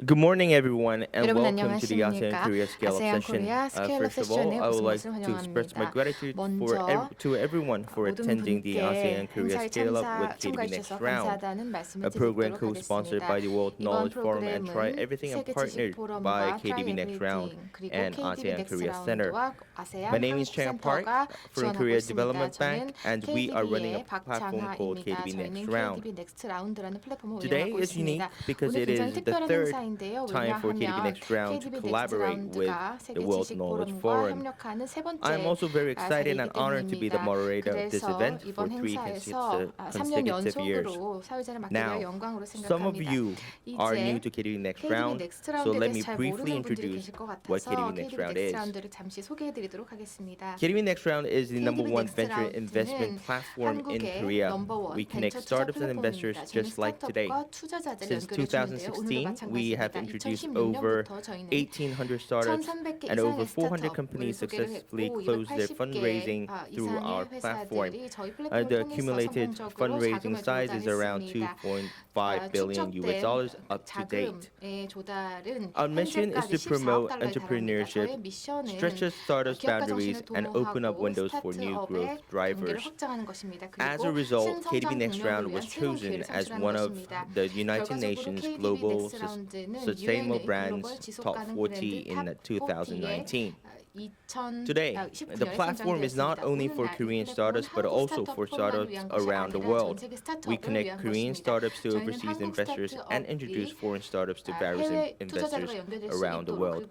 Good morning, everyone, and 여러분 welcome to the ASEAN 안녕하십니까? Korea Scale Up 아세안 session. 코리아 스케일업 First of all, 세션에 I would 오신 like 것을 to express my 환영합니다. gratitude 먼저 to everyone for 모든 attending the ASEAN 분께 Korea 행사에 Scale Up with 참가해 KDB 주셔서 Next Round, 감사하다는 말씀을 a program 드리도록 co-sponsored 하겠습니다. by the World 이번 Knowledge Forum and Try 프로그램은 Everything and 세계 partnered 지식 by 포럼과 KDB Try Next Round Everything 그리고 and ASEAN Korea Center. KDB넥스트라운드와 아세안 My name is Chang Park 한국센터가 from 지원하고 Korea 있습니다. Development 저는 Bank, and we are running a KDB의 platform called 박창하입니다. KDB 저희는 Next Round. KDB넥스트라운드라는 플랫폼을 Today 운영하고 is unique 있습니다. because 오늘 it is 굉장히 the 특별한 third 행사인데요. time for KDB 왜냐하면 Next Round to collaborate with KDB넥스트라운드가 the 세계 World 지식 Knowledge 포럼과 Forum. 협력하는 세 번째 I'm also very excited and 사례이기 honored to be the 때문입니다. moderator of this 그래서 event for 이번 3 행사에서 3년 consecutive years. 연속으로 사회자를 맡게 Now, 되어 영광으로 some of 생각합니다. you are new 이제 to KDB Next KDB Round, so 넥스트라운드에 let 대해서 me 잘 briefly 모르는 분들이 introduce 계실 것 what 같아서 KDB Next KDB Round is. 넥스트라운드를 잠시 소개해드리도록 하겠습니다. KDB Next Round is the number KDB one venture 넥스트라운드는 investment platform in 한국의 Korea. 넘버원 We connect 벤처투자 startups and investors 플랫폼입니다. 저희는 just like today. 스타트업과 투자자들 Since 연결해주는데요. 오늘도 2016, we have 마찬가지입니다. introduced over 2016년부터 저희는 1,800 startups 1,300개 and over 이상의 400 스타트업을 companies 소개를 successfully 했고 closed their 280개 fundraising through our 이상의 platform. 회사들이 저희 The 플랫폼을 통해서 accumulated 성공적으로 fundraising 자금을 size is around 조달했습니다. 2.5 billion US dollars up to date. 자금의 조달은 Our mission is to 현재까지 promote 14억 달러에 달합니다. entrepreneurship, 저의 미션은 stretch startups' 기업가 boundaries, 정신을 and open up 도모하고 windows for new 스타트업의 growth 경계를 drivers. 확장하는 것입니다. As a 그리고 result, KDB 신성장 Next 동력을 Round 위한 was 새로운 chosen 기회를 as 창출하는 one of 것입니다. the United 결과적으로 Nations KDB Global 넥스트라운드는 Sustainable 유엔의 Brands 글로벌 지속 Top 가능 40 in 브랜드 탑 2019. 40에 Today, the platform is not only for Korean startups but also for startups around the world. We connect Korean startups to overseas investors and introduce foreign startups to various investors around the world.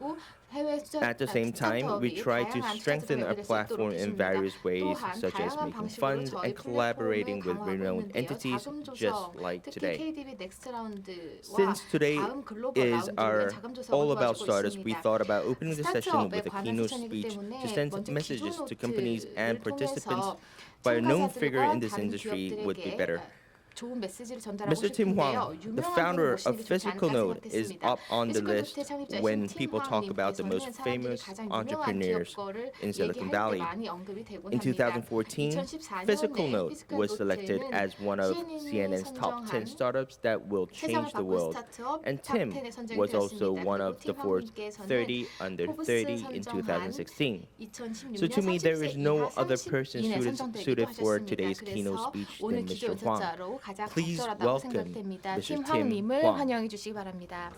At the same time, we try to strengthen our platform in various ways, such as making funds and collaborating with renowned entities just like today. Since today is all about startups, we thought about opening the session with a keynote speech to send messages to companies and participants by a known figure in this industry would be better. 좋은 메시지를 전달하고 Mr. Tim 싶은데요. Hwang, the founder of Pi스컬노트, is up on the list 피스컬노트의 when 창립자이신 people talk about the most 팀 famous 황님께서는 사람들이 가장 유명한 entrepreneurs 기업거를 in Silicon 얘기할 때 Valley. 많이 언급이 되곤 In 합니다. 2014, Pi스컬노트 was selected as one of CNN's top 10 startups that will change the world. And Tim was also one of the Forbes 30 under 30 in 2016. So to me, there is no other person suited for today's keynote speech than Mr. Hwang. Please welcome Mr. Tim 팀황님을 Hwang. 환영해 주시기 바랍니다.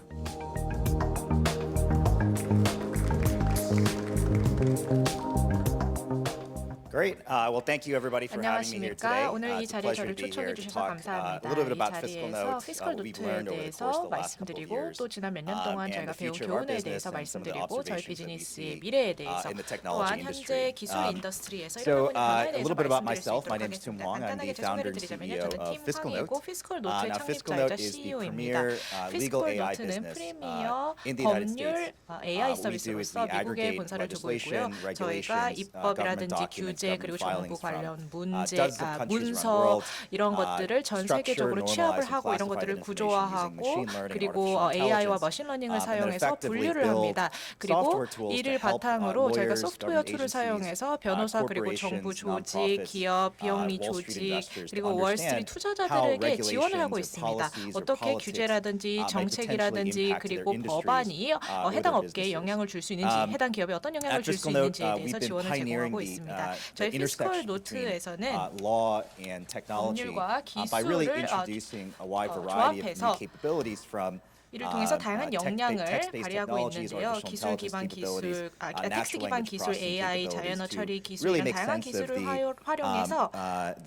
Great. Well, thank you everybody for having me here today. 안녕하십니까. 오늘 이 It's a 자리에 pleasure 저를 to be 초청해 here to 주셔서 talk a 감사합니다. little bit 이 about 자리에서 피스컬노트, what we've 피스컬노트에 learned over the 대해서 course of the last couple of 말씀드리고 years, 또 지난 몇 년 동안 and 저희가 the 배운 future of our 교훈에 business 대해서 and some of the 말씀드리고 저희 observations that we 비즈니스의 see 미래에 대해서 in the technology 또한 industry. 현재 기술 인더스트리에서 So, 일어나고 있는 변화에 a 대해서 little bit about 말씀드릴 수 myself. 있도록 My name is Tim 하겠습니다. Hwang. I'm 간단하게 the founder 소개를 and 드리자면요. CEO 저는 of 팀 피스컬노트. 황이고 피스컬노트의 Now, 창립자이자 피스컬노트 is the CEO입니다. premier legal AI 피스컬노트는 business 프리미어 in the United 법률 States. AI What we do is 서비스로서 we 미국에 aggregate 본사를 두고 있고요. legislation, 저희가 regulations, 입법이라든지 government 규제 documents, 그리고 government 정부 filings from 관련 문제, dozens of countries around the 문서 world, 이런 것들을 전 세계적으로 structure, 취합을 normalize, and 하고 이런 classify 것들을 that information using 구조화하고 machine learning, 그리고 artificial AI와 intelligence, 머신러닝을 and then 사용해서 effectively 분류를 build 합니다. 그리고 software tools to 이를 help 바탕으로 저희가 lawyers, 소프트웨어 government 툴을 agencies, 사용해서 변호사 그리고 정부 corporations, 조직, nonprofits, 기업, 비영리 Wall Street 조직 investors to 그리고 월스트리트 understand how 투자자들에게 지원을 하고 regulations or 있습니다. policies or 어떻게 politics 규제라든지 may potentially 정책이라든지 impact their 그리고 industries 법안이 or 해당 their 업계에 businesses. 영향을 줄 수 있는지 해당 기업에 어떤 영향을 At 줄 수 피스컬노트, 있는지에 we've 대해서 been 지원을 pioneering 제공하고 the 있습니다. the 저희 intersection between 피스컬노트에서는 law and technology 법률과 by really 기술을 introducing a wide variety of 조합해서 new capabilities from 이를 통해서 다양한 역량을 text-based 발휘하고 technologies, 있는데요. artificial 기술 기반 intelligence 기술, capabilities, 텍스트 natural 기반 language 기술, processing AI, capabilities 자연어 to 처리 기술 really 이런 make 다양한 sense of 기술을 the 활용해서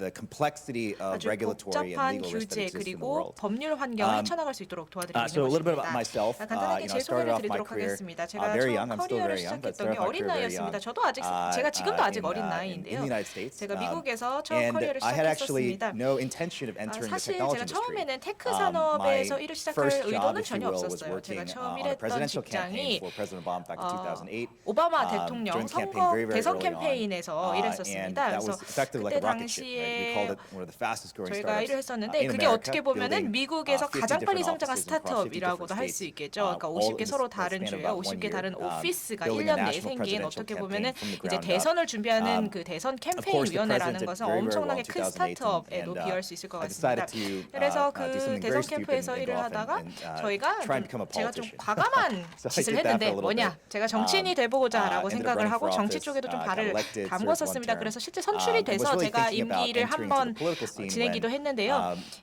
the complexity of 아주 regulatory and 복잡한 legal risk that 규제 exists in the 그리고 world. 법률 환경을 헤쳐나갈 수 있도록 도와드리는 So a little bit about 것입니다. myself. 간단하게 I 제 started 소개를 off my 드리도록 career 하겠습니다. 제가 very 처음 young. I'm still 커리어를 very young, but 시작했던 게 started my 어린 career very young. 나이였습니다. 저도 아직 제가 지금도 아직 어린 in 나이인데요. the United States. 제가 미국에서 처음 And 커리어를 I had actually 시작했었습니다. no intention of entering the 사실 technology 제가 industry. 처음에는 테크 산업에서 My 일을 시작할 first job, 의도는 if you 전혀 will, was 없었어요. 제가 working 처음 on a 일했던 presidential campaign 직장이 for President Obama back in 2008. 오바마 during 대통령 campaign 선거 very, very 대선 early on. 캠페인에서 And 일했었습니다. that 그래서 was effectively like 그때 a rocket ship. Right? We called 당시에 it one of the fastest growing 저희가 startups 일을 했었는데 in 그게 America, 어떻게 보면은 building 미국에서 50 가장 빨리 different 성장한 offices across 50 스타트업이라고도 different 할 수 states, 있겠죠. 그러니까 all 50개 in 서로 the 다른 span of 주에 about 50개 1 다른 year, 오피스가 building 1년 a 내에 national 생긴 presidential 어떻게 campaign 보면은 from the 이제 ground up. 대선을 준비하는 그 대선 Of 캠페인 course, the 위원회라는 president 것은 did very, very well 엄청나게 in 큰 2008 스타트업에도 and 비유할 수 있을 것 I 같습니다. decided to 그래서 do 그 something 대선 very stupid 캠프에서 and 일을 go off 하다가 and 저희가 보니까 try and become a 제가 좀 politician. 과감한 So I 짓을 did that for 했는데 a little 뭐냐? bit. 제가 정치인이 돼보고자라고 ended up 생각을 running 하고 for 정치 office, 쪽에도 좀 got 발을 elected, served one 담궜었습니다. term. 그래서 실제 선출이 Was 돼서 really 제가 thinking about 임기를 entering into 한번 the political scene 지내기도 when, 했는데요.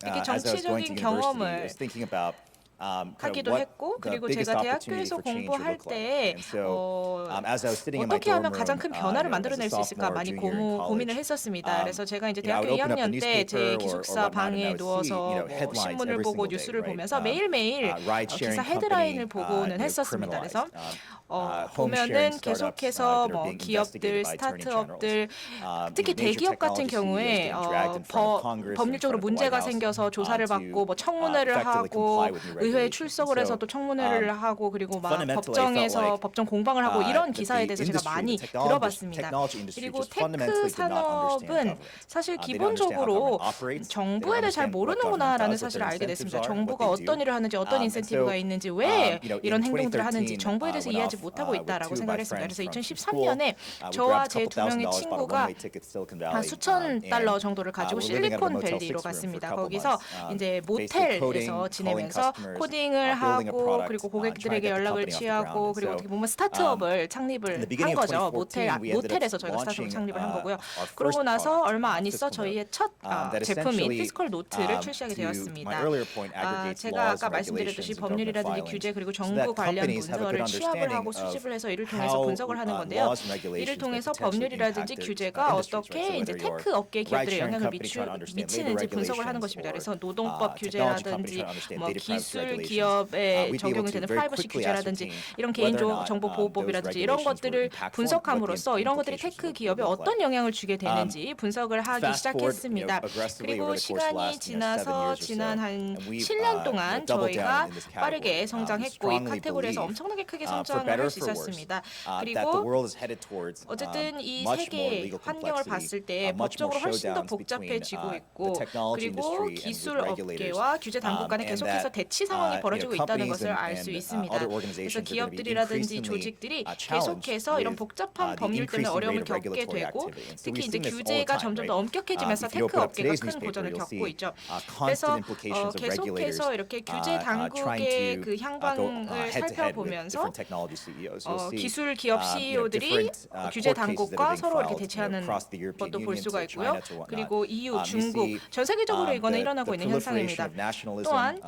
이렇게 as I was going to 정치적인 university, I 경험을 was thinking about kind of 하기도 what 했고 the 그리고 biggest 제가 opportunity 대학교에서 for change would 공부할 look like. 때 And so, as I was sitting in my 어떻게 dorm 하면 room, 가장 큰 변화를 as a 만들어낼 수 있을까 sophomore, 많이 junior in 고민을 college, 했었습니다. 그래서 제가 이제 I 대학교 would open up 2학년 the 때 제 newspaper or 기숙사 whatnot, and I 방에 would see, 누워서 뭐 headlines 신문을 every 보고 single day, 뉴스를 right? 보면서 매일매일 Ride 기사 sharing 헤드라인을 company, 보고는 했었습니다. 그래서 보면은 계속해서 뭐 기업들, 스타트업들, 특히 대기업 같은 경우에 법률적으로 문제가 생겨서 조사를 받고 뭐 청문회를 하고 의회에 출석을 해서 또 청문회를 하고 그리고 막 법정에서 법정 공방을 하고 이런 기사에 대해서 제가 많이 들어봤습니다. 그리고 테크 산업은 사실 기본적으로 정부에 대해 잘 모르는구나라는 사실을 알게 됐습니다. 정부가 어떤 일을 하는지 어떤 인센티브가 있는지 왜 이런 행동들을 하는지 정부에 대해서 이해하지 못하고 있다라고 생각을 했습니다. 그래서 2013년에 저와 제 두 명의 친구가 한 수천 달러 정도를 가지고 실리콘밸리로 갔습니다. 거기서 이제 모텔에서 지내면서 코딩을 하고 그리고 고객들에게 연락을 취하고 그리고 어떻게 보면 스타트업을 창립을 한 거죠. 모텔에서 저희가 스타트업을 창립을 한 거고요. 그러고 나서 얼마 안 있어 저희의 첫 제품인 피스컬노트를 출시하게 되었습니다. 제가 아까 말씀드렸듯이 법률이라든지 규제 그리고 정부 관련 문서를 취합을 하고 수집을 해서 이를 통해서 분석을 하는 건데요. 이를 통해서 법률이라든지 규제가 어떻게 이제 테크 업계 기업들에 영향을 미치는지 분석을 하는 것입니다. 그래서 노동법 규제라든지 뭐 기술 기업에 적용이 되는 프라이버시 규제라든지 이런 개인정보 보호법이라든지 이런 것들을 분석함으로써 이런 것들이 테크 기업에 어떤 영향을 주게 되는지 분석을 하기 시작했습니다. 그리고 시간이 지나서 지난 한 7년 동안 저희가 빠르게 성장했고 이 카테고리에서 엄청나게 크게 성장을 할 수 있었습니다. 그리고 어쨌든 이 세계 환경을 봤을 때 법적으로 훨씬 더 복잡해지고 있고 그리고 기술 업계와 규제 당국 간에 계속해서 대치 상황이 벌어지고 있다는 것을 알 수 있습니다. 그래서 기업들이라든지 조직들이 계속해서 이런 복잡한 법률 때문에 어려움을 겪게 되고 특히 이제 규제가 점점 더 엄격해지면서 테크 업계가 큰 고전을 겪고 있죠. 그래서 계속해서 이렇게 규제 당국의 그 향방을 살펴보면서 기술 기업 CEO들이 규제 당국과 서로 이렇게 대치하는 것도 볼 수가 있고요. 그리고 EU, 중국, 전 세계적으로 이거는 일어나고 있는 현상입니다. 또한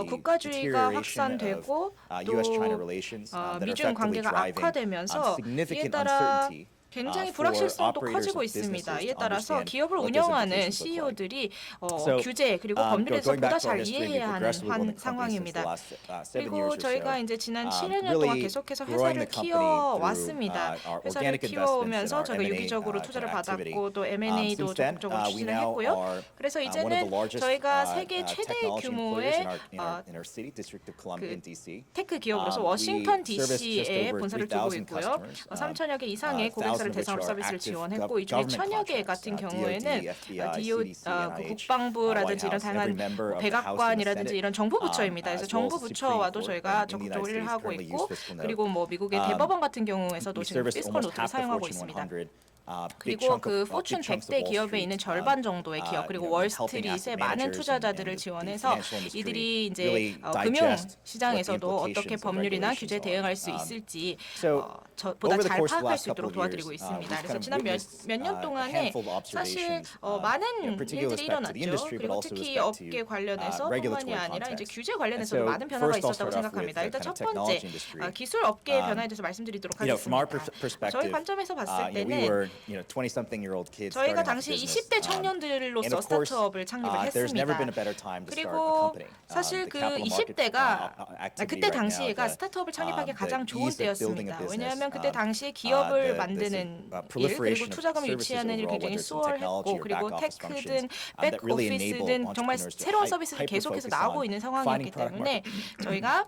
국가주의가 확산되고 또 미중 관계가 악화되면서 이에 따라 굉장히 불확실성도 커지고 있습니다. 이에 따라서 기업을 운영하는 CEO들이 규제 그리고 법률에 대해서 보다 잘 이해해야 하는 상황입니다. 그리고 저희가 이제 지난 7년 동안 계속해서 회사를 키워왔습니다. 회사를 키워오면서 저희가 유기적으로 투자를 받았고 또 M&A도 적극적으로 추진을 했고요. 그래서 이제는 저희가 세계 최대 규모의 테크 기업으로서 워싱턴 DC에 본사를 두고 있고요. 3천여 개 이상의 고객사를 대상으로 서비스를 지원했고 이 중에 1,000여 개 같은 경우에는 국방부라든지 이런 다양한 백악관이라든지 이런 정부 부처입니다. 그래서 정부 부처와도 저희가 적극적으로 일을 하고 있고 그리고 뭐 미국의 대법원 같은 경우에서도 지금 피스컬노트를 사용하고 있습니다. 그리고 그 포춘 100대 기업에 있는 절반 정도의 기업 그리고 월스트리트의 많은 투자자들을 지원해서 이들이 이제 금융 시장에서도 어떻게 법률이나 규제에 대응할 수 있을지 보다 잘 파악할 수 있도록 도와드리고 있습니다. 그래서 지난 몇 년 동안에 사실 많은 일들이 일어났죠. 그리고 특히 업계 관련해서 뿐만이 아니라 이제 규제 관련해서도 많은 변화가 있었다고 생각합니다. 일단 첫 번째 기술 업계의 변화에 대해서 말씀드리도록 하겠습니다. 저희 관점에서 봤을 때는 저희가 당시 20대 청년들로서 스타트업을 창립을 했습니다. 그리고 사실 그 20대가 그때 당시가 스타트업을 창립하기 가장 좋은 때였습니다. 왜냐하면 그때 당시에 기업을 만드는 일 그리고 투자금을 유치하는 일 굉장히 수월했고 그리고 테크든 백오피스든 정말 새로운 서비스들이 계속해서 나오고 있는 상황이었기 때문에 저희가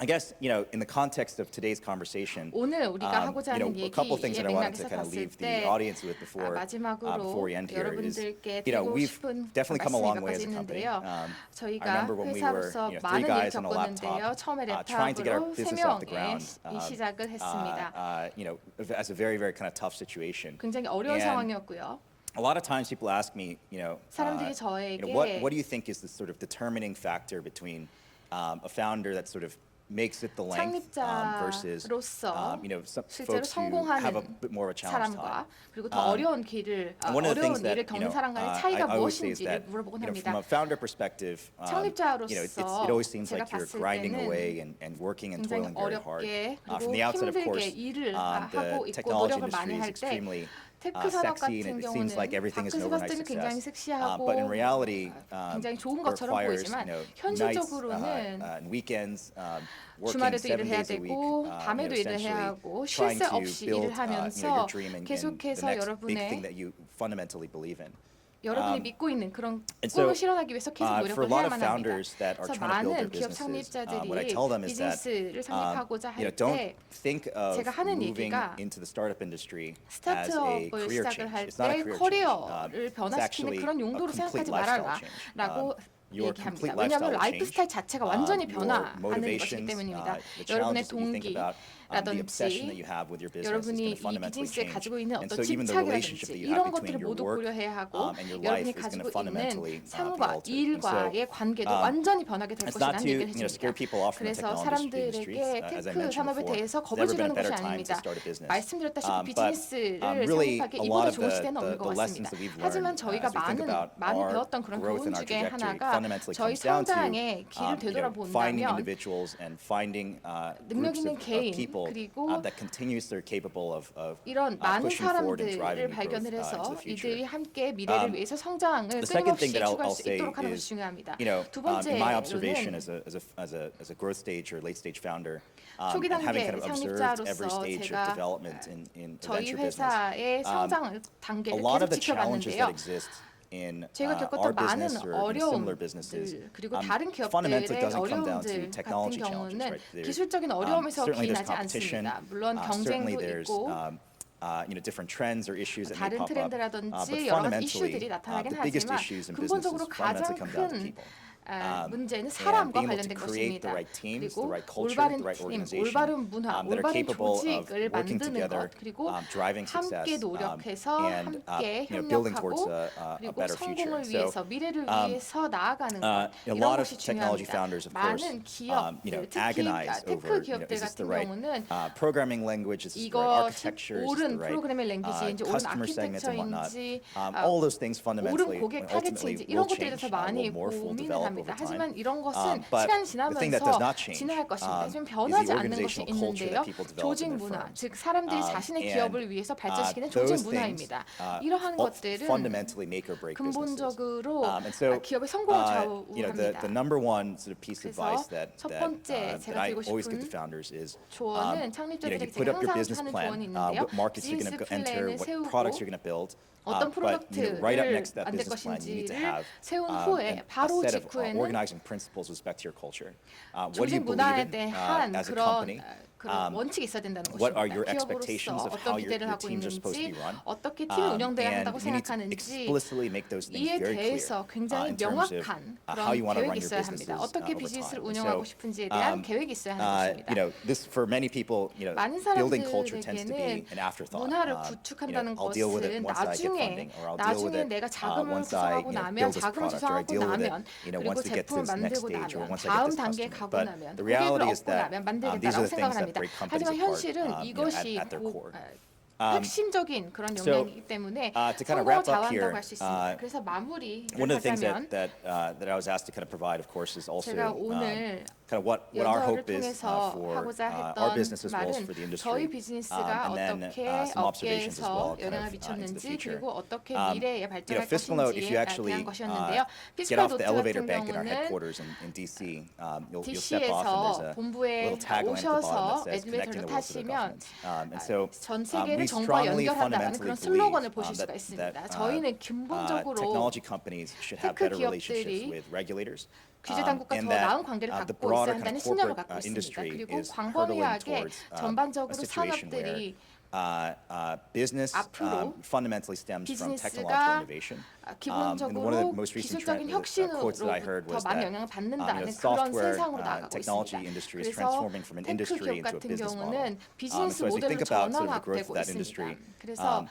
I guess in the context of today's conversation, 오늘 우리가 하고자 하는 a couple things 얘기의 that I wanted to 맥락에서 kind of 봤을 leave the 때 audience with before 마지막으로 we end here is, 여러분들께 드리고 we've 싶은 definitely come a 말씀이 long 몇 way 가지 as a company. 있는데요. I 저희가 remember when we were 회사로서 three 많은 일을 guys on a 겪었는데요. laptop, 처음에 trying to get our 랩탑으로 세 business off the 명의 ground. 시작을 했습니다. As a very, very kind of tough situation. 굉장히 어려운 And 상황이었고요. a lot of times people ask me, 사람들이 저에게 what do you think is the sort of determining factor between a founder that sort of makes it the length versus 창립자로서 some 실제로 folks who have a 성공하는 bit more of a challenge 사람과 time. 그리고 더 어려운 길을 One of the things 어려운 that 일을 겪는 사람과의 차이가 I always say is 무엇인지를 that 물어보곤 from 합니다. a founder perspective, it always seems 제가 like you're 봤을 grinding 때는 away and working and 굉장히 toiling very hard. 어렵게 From 그리고 the outset, of 힘들게 course, 일을 the 하고 있고 technology 노력을 많이 industry is 할 때 extremely 테크 산업 sexy, 같은 and it 경우는 seems like everything is an 밖에서 봤을 overnight 때는 굉장히 success. 섹시하고 But in reality, 굉장히 좋은 it 것처럼 requires 보이지만 nights, 현실적으로는 and weekends, working 주말에도 7 일을 해야 days a week, 되고 밤에도 일을 해야 essentially 하고 trying 쉴 새 to 없이 build 일을 하면서 your dream and the 계속해서 next big thing 여러분의 that you fundamentally believe in. 여러분이 믿고 있는 그런 and so, 꿈을 실현하기 위해서 계속 for a 노력을 lot of 해야만 합니다. founders that are 그래서 trying to build their 많은 기업 businesses, what I 창립자들이 tell them is that 비즈니스를 창립하고자 할 don't 때 think of 제가 하는 moving 얘기가 into the startup industry as a 스타트업을 career 시작을 change. 할 It's not a 때 career change. 커리어를 It's 변화시키는 actually 그런 a 용도로 complete 생각하지 lifestyle 말아라 change. 라고 Your 얘기합니다. complete 왜냐하면 lifestyle 라이프 스타일 change, 자체가 완전히 your 변화하는 것이기 motivations, 때문입니다. the 여러분의 challenges that you think about, the obsession that you 동기라든지 have with your business is 여러분이 going to 이 fundamentally 비즈니스에 change. 가지고 있는 And 어떤 so even the relationship 집착이라든지 that you have 이런 between 것들을 your 모두 work 고려해야 하고 and your 여러분이 life is going 가지고 to fundamentally 있는 be 삶과 altered. And so 일과의 관계도 완전히 변하게 될 it's not 것이라는 to 얘기를 scare 해줍니다. people off from the 그래서 technology industry. 사람들에게 As I 테크 mentioned 산업에 before, 대해서 it's 겁을 never been 주려는 a better 것이 time to 아닙니다. start a business. 말씀드렸다시피 But 비즈니스를 really 창립하기 a lot 이보다 of 좋은 시대는 없는 것 the lessons 같습니다. that we've 하지만 learned 저희가 as we think about 많이 our 배웠던 그런 growth 교훈 and our 중에 trajectory 하나가 fundamentally 저희 comes down to 성장의 길을 finding 되돌아본다면 individuals and finding 능력 groups 있는 of 개인 people 그리고 that continuously are capable of 이런 많은 pushing forward and 사람들을 driving the growth 발견을 into 해서 the future. 이들이 함께 미래를 위해서 성장을 The second 끊임없이 thing that 추구할 I'll 수 say 있도록 하는 것이 is, 중요합니다. 두 in my observation 번째로는 as a growth stage or late stage founder, 초기 and having 단계 kind of observed every 창립자로서 stage of 제가 development in 저희 venture business, 회사의 성장 a 단계를 lot of 계속 the challenges 지켜봤는데요. that exist in 제가 our 겪었던 많은 business or in similar businesses 어려움들 그리고 다른 fundamentally 기업들의 doesn't come down to 어려움들 같은 technology challenges, 경우는 right? There's, 기술적인 어려움에서 certainly there's 기인하지 competition, 않습니다. 물론 certainly 경쟁도 there's 있고 different trends or issues that may 다른 pop up. But 트렌드라든지 여러 가지 fundamentally, 이슈들이 나타나긴 the biggest 하지만 issues in 근본적으로 businesses 가장 fundamentally come down to 큰 people. 문제는 and 사람과 being able to 관련된 create the 것입니다. right teams, the 그리고 right culture, 올바른 the right 팀, organization 올바른 문화, that are 올바른 capable of 조직을 working 만드는 together, 것, 그리고 driving success, 함께 노력해서 and 함께 building towards 협력하고 a 그리고 better future. 성공을 So, 위해서 미래를 위해서 나아가는 것 a 이런 lot of 것이 technology 중요합니다. founders, of course, 많은 기업들, 특히 agonize 테크 over, 기업들 is this the 같은 right 경우는 programming language, is this the right 이것이 architecture, is this the 옳은 right 프로그래밍 랭귀지인지 옳은 customer segments and whatnot. 아키텍처인지 All those things fundamentally 옳은 고객 ultimately 타겟인지 will 이런 것들에 change, 대해서 많이 will morph, will 고민을 develop 합니다. over time. 하지만 이런 것은 But 시간이 the thing that does 지나면서 not change 진행할 것입니다. 하지만 is 변하지 the 않는 것이 organizational culture 있는데요. that people develop in 조직 their 문화, firms. 즉 사람들이 자신의 And, 기업을 위해서 발전시키는 조직 those things 문화입니다. 이러한 것들은 fundamentally make or break businesses. 근본적으로 And so, 기업의 성공을 the 좌우합니다. number one sort of piece of 그래서 advice that 첫 번째 that 제가 I 드리고 always give to 싶은 founders is, 조언은 you 창립자들에게 put up your 항상 business 하는 plan, 조언이 있는데요. what markets you're going 비즈니스 to enter, 플랜을 what 세우고 products you're going to build. 어떤 But right up next to that 프로덕트를 만들 business plan, you need to 것인지를 have 세운 a 후에 바로 set of 직후에는 organizing principles with respect to your culture. What do you 조직 believe 문화에 in 대한 as a 그런 company? 원칙이 있어야 된다는 What are 것입니다. your expectations 기업으로서 of 어떤 how your 기대를 하고 teams are supposed to be 있는지, run? 어떻게 팀이 운영돼야 And 한다고 you need to 생각하는지 explicitly make those things 이에 very clear 대해서 굉장히 in terms of 명확한 how you 그런 want to run 계획이 your 있어야 businesses 합니다. 어떻게 over 비즈니스를 time. 운영하고 So, 싶은지에 대한 계획이 있어야 하는 것입니다. this for many people, 많은 building culture tends to be 사람들에게는 an afterthought. 문화를 구축한다는 I'll deal with it 것은 once I get 나중에 funding, or I'll deal with it 내가 자금을 once I 구성하고 나면 build this 자금을 product, or I 조성하고 deal with 나면 it, 그리고 once we get to 제품을 this next 만들고 stage, or 나면 once I get 다음 this 단계에 customer. 가고 But 나면 the 고객을 reality is 얻고 that 나면 these are 만들겠다라고 the things 생각을 that 합니다. break companies 하지만 apart, 현실은 이것이 at their core. 핵심적인 그런 영역이기 때문에 to kind of 성공을 wrap up here, 좌우한다고 할 수 있습니다. 그래서 마무리를 one of the things 하자면 that I was asked to kind of provide, of course, is also 제가 오늘 kind of what our 연설을 hope is 통해서 for 하고자 our 했던 business as well as 말은 for the industry, 저희 비즈니스가 and then 어떻게 some observations as well, 업계에서 kind 영향을 of into the 미쳤는지 future. 그리고 어떻게 미래에 발전할 fiscal note, if you 것인지에 actually 대한 것이었는데요. get off the 피스컬노트 elevator 같은 bank at our 경우는 headquarters in DC, you'll step off and DC에서 there's a 본부에 little tagline at the bottom 오셔서 that says connecting 엘리베이터를 the world to the 타시면 government. And so 전 세계를 we've 정부와 strongly 연결한다라는 그런 fundamentally 슬로건을 believe 보실 수가 that 있습니다. 저희는 근본적으로 technology companies should have 테크 better relationships 기업들이 with regulators. 규제 당국과 더 and that, 나은 관계를 the 갖고 broader 있어야 kind 한다는 of 신념을 corporate 갖고 있습니다. industry 그리고 is hurtling 광범위하게 towards a 전반적으로 situation where 산업들이 business 앞으로 fundamentally stems from technological 비즈니스가 innovation. And one of the 기본적으로 most recent 기술적인 quotes that I heard 혁신으로부터 was 많은 that 영향을 the 받는다는 그런 software 세상으로 나가고 technology 있습니다. industry is 그래서 transforming from an 테크 industry 기업 into a 같은 business model. 경우는 비즈니스 So as we 모델로 think about sort of the growth 전환되고 of that 있습니다. industry, 그래서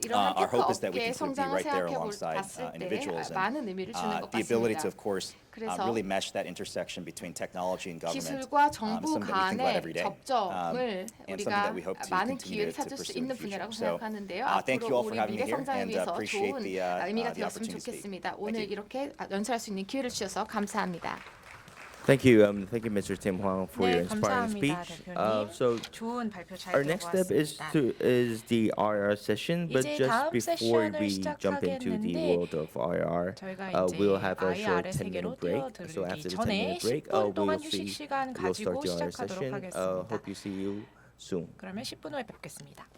이러한 our 테크 hope is that we 업계의 can sort of be 성장을 right there 생각해 alongside 봤을 때 individuals and 많은 의미를 주는 것 the ability 같습니다. to, of course, 그래서 really mesh that intersection between technology and government. 기술과 정부 something that we think about 간의 every day, 접점을 and something 우리가 that we hope to 많은 continue 기회를 to 찾을 수 pursue in 있는 the future. 분야라고 So, 생각하는데요. thank you all 앞으로 for 우리 having me 미래 here, 성장을 and 위해서 appreciate 좋은 the 의미가 opportunity 되었으면 to speak. 좋겠습니다. Thank 오늘 you. 이렇게 연설할 수 있는 기회를 주셔서 감사합니다. Thank you, Mr. Tim Huang, for your 네, inspiring 감사합니다, speech. 대표님. So 좋은 발표 잘 our next step 들어봤습니다. is the IR session, but 이제 just 다음 before 세션을 we jump into the 시작하겠는데 world of IR, 저희가 이제 we'll have a short IR의 세계로 10-minute break. So 뛰어들기 after the 전에 10-minute break, 10분 동안 we'll 휴식 시간 start 가지고 the IR 시작하도록 session. 하겠습니다. Hope you see you soon. 그러면 10분 후에 뵙겠습니다.